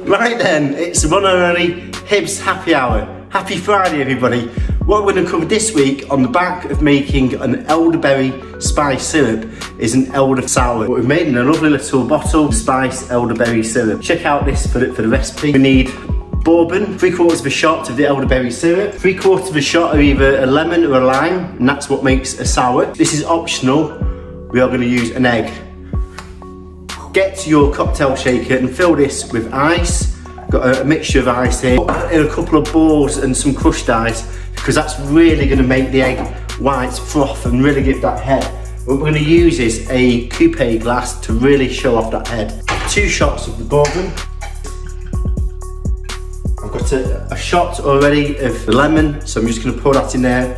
Right then, it's the one and only Hibs Happy Hour. Happy Friday, everybody. What we're going to cover this week on the back of making an elderberry spice syrup is an elder sour. What we've made in a lovely little bottle, spice elderberry syrup. Check out this for the recipe. We need bourbon, 3/4 of a shot of the elderberry syrup, 3/4 of a shot of either a lemon or a lime, and that's what makes a sour. This is optional. We are going to use an egg. Get your cocktail shaker and fill this with ice. Got a mixture of ice here. Put in a couple of balls and some crushed ice, because that's really going to make the egg whites froth and really give that head. What we're going to use is a coupe glass to really show off that head. 2 shots of the bourbon. I've got a shot already of the lemon, so I'm just going to pour that in there.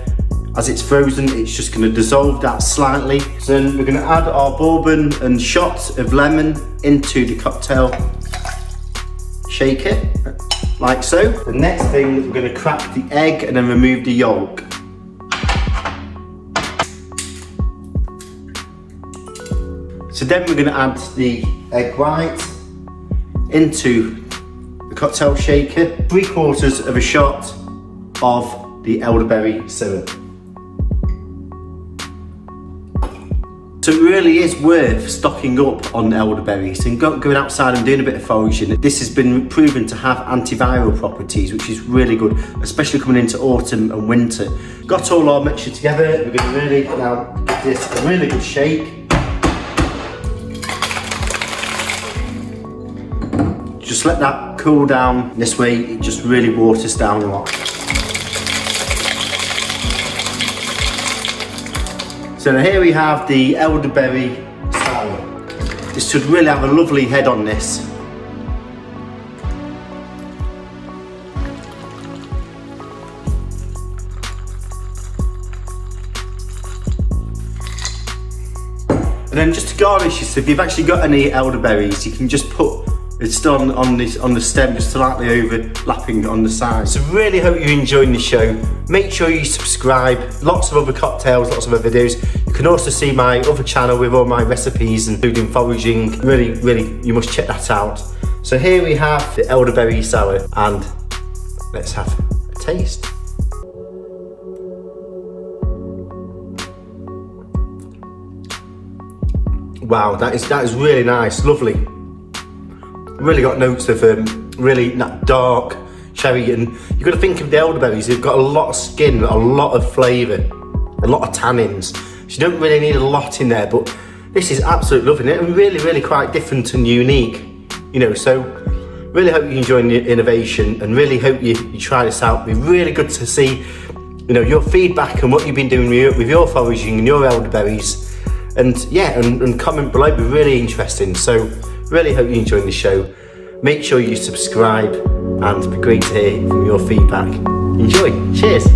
As it's frozen, it's just going to dissolve that slightly. So then we're going to add our bourbon and shot of lemon into the cocktail shaker, like so. The next thing, we're going to crack the egg and then remove the yolk. So then we're going to add the egg white into the cocktail shaker, 3/4 of a shot of the elderberry syrup. So it really is worth stocking up on elderberries and going outside and doing a bit of foraging. This has been proven to have antiviral properties, which is really good, especially coming into autumn and winter. Got all our mixture together. We're going to really now give this a really good shake. Just let that cool down. This way it just really waters down a lot. So now here we have the elderberry sour. This should really have a lovely head on this. And then just to garnish this, if you've actually got any elderberries, you can just put it's still on the stem, just slightly overlapping on the side. So really hope you're enjoying the show. Make sure you subscribe. Lots of other cocktails, lots of other videos. You can also see my other channel with all my recipes, including foraging. Really, you must check that out. So here we have the elderberry sour, and let's have a taste. Wow, that is really nice, lovely. Really got notes of really that dark cherry, and you've got to think of the elderberries. They've got a lot of skin, a lot of flavour, a lot of tannins. So you don't really need a lot in there, but this is absolutely lovely and really quite different and unique. You know, so really hope you're enjoying the innovation, and really hope you try this out. It'd be really good to see, you know, your feedback and what you've been doing with your foraging and your elderberries, and yeah, and comment below. It'd be really interesting. So really hope you're enjoying the show. Make sure you subscribe, and it'd be great to hear from your feedback. Enjoy. Cheers.